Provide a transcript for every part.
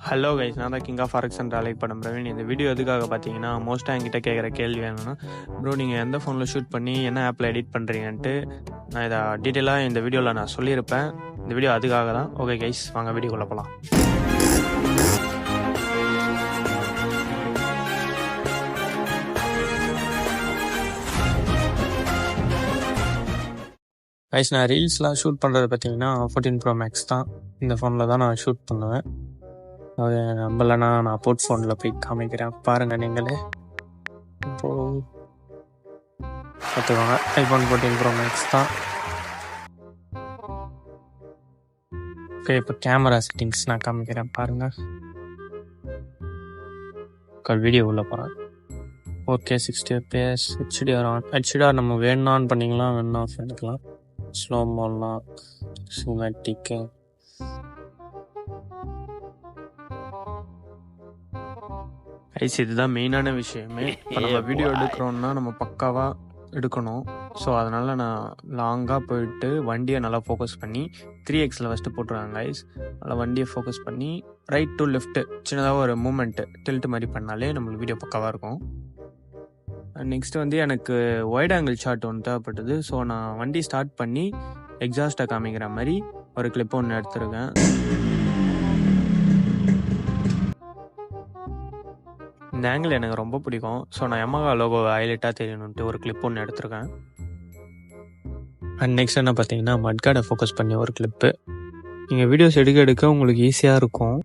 Hello guys, நான் தான் king of RX என்ற அலைக் படம் பிரவீன். இந்த வீடியோ எதுக்காக பார்த்தீங்கன்னா, மோஸ்ட்டாக என்கிட்ட கேட்குற கேள்வி என்னன்னா, ப்ரோ நீங்கள் எந்த ஃபோனில் ஷூட் பண்ணி என்ன ஆப்பில் எடிட் பண்ணுறீங்கன்ட்டு நான் இதை டீட்டெயிலாக இந்த வீடியோவில் நான் சொல்லியிருப்பேன். இந்த வீடியோ அதுக்காக தான். ஓகே கைஸ், வாங்க வீடியோக்குள்ளே போகலாம். கைஸ், நான் ரீல்ஸ்லாம் ஷூட் பண்ணுறது பார்த்தீங்கன்னா 14 Pro Max தான். இந்த ஃபோனில் தான் நான் ஷூட் பண்ணுவேன். அது நம்பலைன்னா நான் போர்ட் ஃபோனில் போய் காமிக்கிறேன், பாருங்கள் நீங்களே. இப்போது பார்த்துக்கோங்க, iPhone 14 Pro Max தான். ஓகே, இப்போ கேமரா செட்டிங்ஸ் நான் காமிக்கிறேன், பாருங்கள். வீடியோ உள்ள போகிறேன். Okay, 60 fps HDR on. HDR நம்ம வேணும்னா ஆன் பண்ணிக்கலாம், வேணும்னா ஆஃப் பண்ணிக்கலாம். ஸ்லோ மோட்லாம், சினிமேட்டிக்கு. ஐஸ், இதுதான் மெயினான விஷயமே. இப்போ நம்ம வீடியோ எடுக்கிறோன்னா நம்ம பக்காவாக எடுக்கணும். ஸோ அதனால் நான் லாங்காக போயிட்டு வண்டியை நல்லா ஃபோக்கஸ் பண்ணி 3xல ஃபஸ்ட்டு போட்டுருவாங்க ஐஸ். நல்லா வண்டியை ஃபோக்கஸ் பண்ணி ரைட் டு லெஃப்ட்டு சின்னதாக ஒரு மூமெண்ட்டு டில்ட் மாதிரி பண்ணாலே நம்மளுக்கு வீடியோ பக்காவாக இருக்கும். நெக்ஸ்ட் வந்து எனக்கு வைட் ஆங்கிள் ஷாட் ஒன்று தேவைப்பட்டது. ஸோ நான் வண்டி ஸ்டார்ட் பண்ணி எக்ஸாஸ்ட்டை காமிக்கிற மாதிரி ஒரு கிளிப் ஒன்று எடுத்திருக்கேன். இந்த ஆங்கிள் எனக்கு ரொம்ப பிடிக்கும். ஸோ நான் Yamaha லோகோ ஹைலைட்டாக தெரியணுன்ட்டு ஒரு கிளிப் ஒன்று எடுத்திருக்கேன். அண்ட் நெக்ஸ்ட் என்ன பார்த்தீங்கன்னா, மட்கார்டை ஃபோக்கஸ் பண்ணி ஒரு கிளிப்பு. நீங்கள் வீடியோஸ் எடுக்க உங்களுக்கு ஈஸியாக இருக்கும்.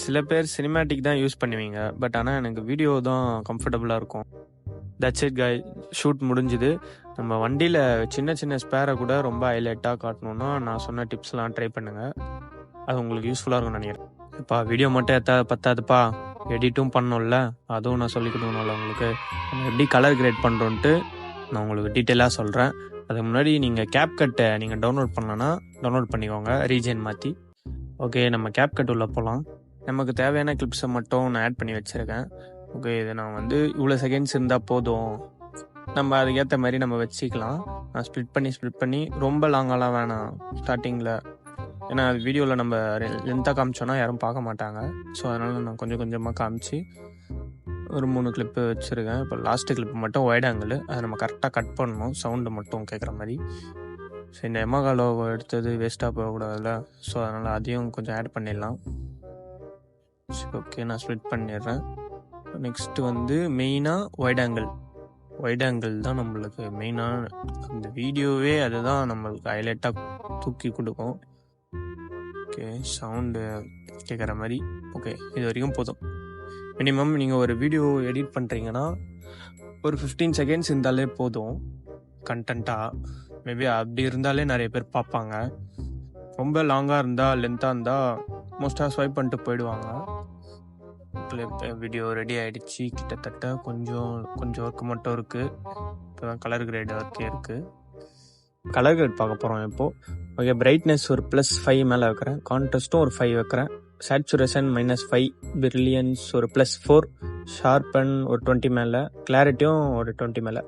சில பேர் சினிமேட்டிக் தான் யூஸ் பண்ணுவீங்க, பட் ஆனால் எனக்கு வீடியோ தான் கம்ஃபர்டபுளாக இருக்கும். தட்ஸ் இட் காய், ஷூட் முடிஞ்சுது. நம்ம வண்டியில் சின்ன சின்ன ஸ்பேரை கூட ரொம்ப ஹைலைட்டாக காட்டணுன்னா நான் சொன்ன டிப்ஸ்லாம் ட்ரை பண்ணுங்கள். அது உங்களுக்கு யூஸ்ஃபுல்லாக இருக்கும்னு நினைக்கிறேன். இப்போ வீடியோ மட்டும் பத்தாதுப்பா, எடிட்டும் பண்ணோம்ல, அதுவும் நான் சொல்லி கொடுக்கணும்ல உங்களுக்கு. நம்ம எப்படி கலர் கிரேட் பண்ணுறோன்ட்டு நான் உங்களுக்கு டீட்டெயிலாக சொல்கிறேன். அதுக்கு முன்னாடி நீங்கள் CapCutஐ நீங்கள் டவுன்லோட் பண்ணலன்னா டவுன்லோட் பண்ணிக்கோங்க, ரீஜன் மாற்றி. ஓகே, நம்ம CapCut உள்ள போகலாம். நமக்கு தேவையான கிளிப்ஸை மட்டும் நான் ஆட் பண்ணி வச்சுருக்கேன். ஓகே, இது நான் வந்து இவ்வளோ செகண்ட்ஸ் இருந்தால் போதும், நம்ம அதுக்கேற்ற மாதிரி நம்ம வச்சுக்கலாம். நான் ஸ்ப்ளிட் பண்ணி ரொம்ப லாங்காலாம் வேணாம் ஸ்டார்டிங்கில். ஏன்னா அது வீடியோவில் நம்ம லென்த்தாக காமிச்சோன்னா யாரும் பார்க்க மாட்டாங்க. ஸோ அதனால் நான் கொஞ்சம் கொஞ்சமாக காமிச்சு ஒரு 3 கிளிப்பு வச்சுருக்கேன். இப்போ லாஸ்ட்டு கிளிப்பு மட்டும் வைட் ஆங்கிள், அதை நம்ம கரெக்டாக கட் பண்ணணும், சவுண்டு மட்டும் கேட்குற மாதிரி. ஸோ இந்த Yamaha லோகோ எடுத்தது வேஸ்ட்டாக போகக்கூடாதுல்ல, ஸோ அதனால் அதையும் கொஞ்சம் ஆட் பண்ணிடலாம். சரி, ஓகே, நான் ஸ்ப்ளிட் பண்ணிடுறேன். நெக்ஸ்ட்டு வந்து மெயினாக வைட் ஆங்கிள் தான் நம்மளுக்கு மெயினான அந்த வீடியோவே. அதுதான் நம்மளுக்கு ஹைலைட்டாக தூக்கி கொடுக்கும். ஓகே, சவுண்டு கேட்குற மாதிரி. ஓகே, இது வரைக்கும் போதும். மினிமம் நீங்கள் ஒரு வீடியோ எடிட் பண்ணுறீங்கன்னா ஒரு 15 செகண்ட்ஸ் இருந்தாலே போதும் கண்டென்ட்டாக. மேபி அப்படி இருந்தாலே நிறைய பேர் பார்ப்பாங்க. ரொம்ப லாங்காக இருந்தால், லென்த்தாக இருந்தால் மோஸ்ட்டாக ஸ்வைப் பண்ணிட்டு போயிடுவாங்க. வீடியோ ரெடி ஆகிடுச்சு கிட்டத்தட்ட. கொஞ்சம் ஒர்க்கு மட்டும் இருக்குது. இப்போ தான் கலர் கிரேட் ஒர்க்கே இருக்குது. கலர் கிரேட் பார்க்க போகிறோம் இப்போது. ஓகே, பிரைட்னஸ் ஒரு +5 மேலே வைக்கிறேன், கான்ட்ராஸ்ட்டும் ஒரு 5 வைக்கிறேன், சேச்சுரேஷன் -5, பிரில்லியன்ஸ் ஒரு +4, ஷார்பன் ஒரு 20 மேலே, கிளாரிட்டியும் ஒரு 20 மேலே.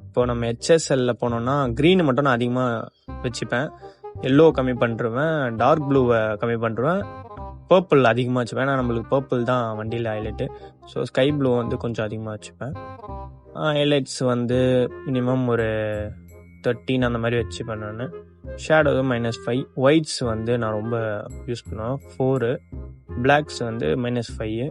இப்போது நம்ம HSLல போனோன்னா க்ரீனு மட்டும் நான் அதிகமாக வச்சுப்பேன், எல்லோ கம்மி பண்ணிருவேன், டார்க் ப்ளூவை கம்மி பண்ணிருவேன், பர்பிள் அதிகமாக வச்சுப்பேன். ஏன்னா நம்மளுக்கு பர்பிள் தான் வண்டியில் ஹைலைட்டு. ஸோ ஸ்கை ப்ளூ வந்து கொஞ்சம் அதிகமாக வச்சுப்பேன். ஹைலைட்ஸ் வந்து மினிமம் ஒரு 13 அந்த மாதிரி வச்சுப்பேன் நான். ஷேடோ -5, ஒயிட்ஸ் வந்து நான் ரொம்ப யூஸ் பண்ணுவேன் 4, பிளாக்ஸ் வந்து -5.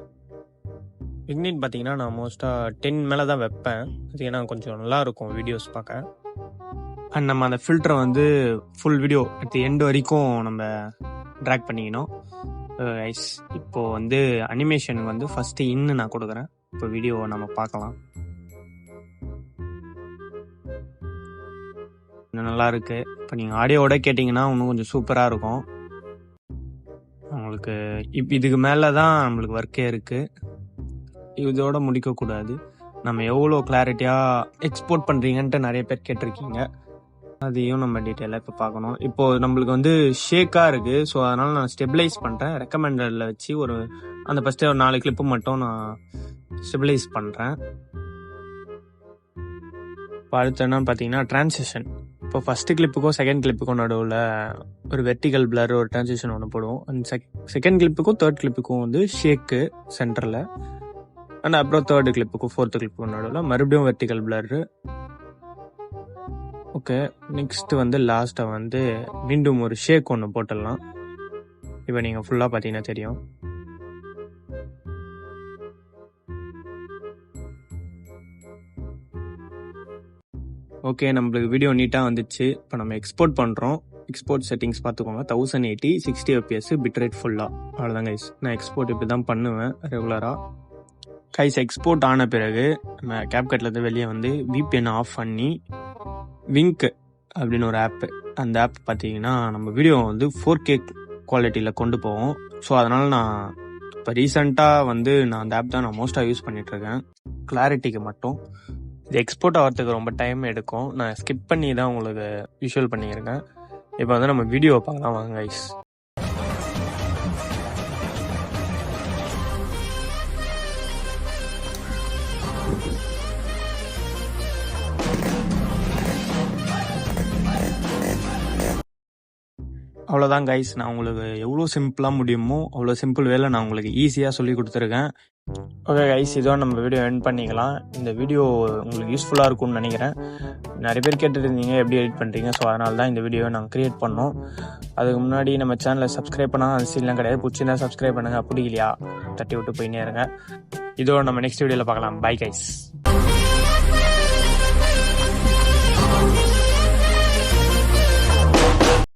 இக்னிட் பார்த்தீங்கன்னா நான் மோஸ்ட்டாக 10 மேலே தான் வைப்பேன். அது ஏன்னா கொஞ்சம் நல்லாயிருக்கும் வீடியோஸ் பார்க்க. அண்ட் நம்ம அந்த ஃபில்டரை வந்து full video at the end வரைக்கும் நம்ம ட்ராக் பண்ணிக்கணும். ஐஸ், இப்போது வந்து அனிமேஷனுக்கு வந்து ஃபஸ்ட்டு இன்னு நான் கொடுக்குறேன். இப்போ வீடியோவை நம்ம பார்க்கலாம். இன்னும் நல்லா இருக்கு. இப்போ நீங்கள் ஆடியோவோட கேட்டிங்கன்னா இன்னும் கொஞ்சம் சூப்பராக இருக்கும் உங்களுக்கு. இதுக்கு மேலே தான் நம்மளுக்கு ஒர்க்கே இருக்குது. இதோட முடிக்கக்கூடாது. நம்ம எவ்வளோ கிளாரிட்டியாக எக்ஸ்போர்ட் பண்ணுறீங்கன்ட்டு நிறைய பேர் கேட்டிருக்கீங்க. அதையும் நம்ம டீட்டெயிலாக இப்போ பார்க்கணும். இப்போது நம்மளுக்கு வந்து ஷேக்காக இருக்குது. ஸோ அதனால் நான் ஸ்டெபிலைஸ் பண்ணுறேன். ரெக்கமெண்டடில் வச்சு அந்த ஃபஸ்ட்டு ஒரு 4 கிளிப்பு மட்டும் நான் ஸ்டெபிலைஸ் பண்ணுறேன். இப்போ அடுத்து என்னன்னு பார்த்தீங்கன்னா, ட்ரான்சிஷன். இப்போ ஃபஸ்ட்டு கிளிப்புக்கும் செகண்ட் கிளிப்புக்கும் நடுவில் ஒரு வெர்டிகல் பிளர் ஒரு டிரான்சிஷன் ஒன்று போடுவோம். அந்த செகண்ட் கிளிப்புக்கும் தேர்ட் கிளிப்புக்கும் வந்து ஷேக்கு சென்டரில், அண்ட் அப்புறம் தேர்டு கிளிப்புக்கும் ஃபோர்த்து கிளிப்புக்கும் நடுவில் மறுபடியும் வெர்டிகல் பிளரு. ஓகே, நெக்ஸ்ட் வந்து லாஸ்ட்டாக வந்து மீண்டும் ஒரு ஷேக் ஒன்று போட்டுடலாம். இப்போ நீங்கள் ஃபுல்லாக பார்த்தீங்கன்னா தெரியும். ஓகே, நம்மளுக்கு வீடியோ நீட்டாக வந்துச்சு. இப்போ நம்ம எக்ஸ்போர்ட் பண்ணுறோம். எக்ஸ்போர்ட் செட்டிங்ஸ் பார்த்துக்கோங்க. 1080 60 fps பிட்ரேட் ஃபுல்லாக. அவ்வளோதான் கைஸ். நான் எக்ஸ்போர்ட் இப்படி தான் பண்ணுவேன் ரெகுலராக. கைஸ் எக்ஸ்போர்ட் ஆன பிறகு நம்ம கேப்கட்லேருந்து வெளியே வந்து VPN ஆஃப் பண்ணி விங்க் அப்படின்னு ஒரு ஆப்பு, அந்த ஆப் பார்த்தீங்கன்னா நம்ம வீடியோ வந்து 4K குவாலிட்டியில் கொண்டு போவோம். ஸோ அதனால் நான் இப்போ ரீசெண்டாக வந்து நான் அந்த ஆப் தான் நான் மோஸ்ட்டாக யூஸ் பண்ணிகிட்ருக்கேன் கிளாரிட்டிக்கு மட்டும். இது எக்ஸ்போர்ட் ஆகிறதுக்கு ரொம்ப டைம் எடுக்கும். நான் ஸ்கிப் பண்ணி தான் உங்களுக்கு விஷுவல் பண்ணியிருக்கேன். இப்போ வந்து நம்ம வீடியோ பார்க்கலாம் வாங்க கைஸ். அவ்வளோதான் கைஸ். நான் உங்களுக்கு எவ்வளோ சிம்பிளாக முடியுமோ அவ்வளோ சிம்பிள் வேலை நான் உங்களுக்கு ஈஸியாக சொல்லி கொடுத்துருக்கேன். ஓகே கைஸ், இதோ நம்ம வீடியோ எண்ட் பண்ணிக்கலாம். இந்த வீடியோ உங்களுக்கு யூஸ்ஃபுல்லாக இருக்கும்னு நினைக்கிறேன். நிறைய பேர் கேட்டுருந்தீங்க எப்படி எடிட் பண்ணுறீங்க. ஸோ அதனால தான் இந்த வீடியோவை நாங்கள் க்ரியேட் பண்ணோம். அதுக்கு முன்னாடி நம்ம சேனலை சப்ஸ்கிரைப் பண்ணால் அந்த சீன்லாம் கிடையாது. பிடிச்சிருந்தா சப்ஸ்கிரைப் பண்ணுங்கள், அப்படி இல்லையா தட்டி விட்டு போயினே இருங்க. இதோ நம்ம நெக்ஸ்ட் வீடியோவில் பார்க்கலாம். Bye guys.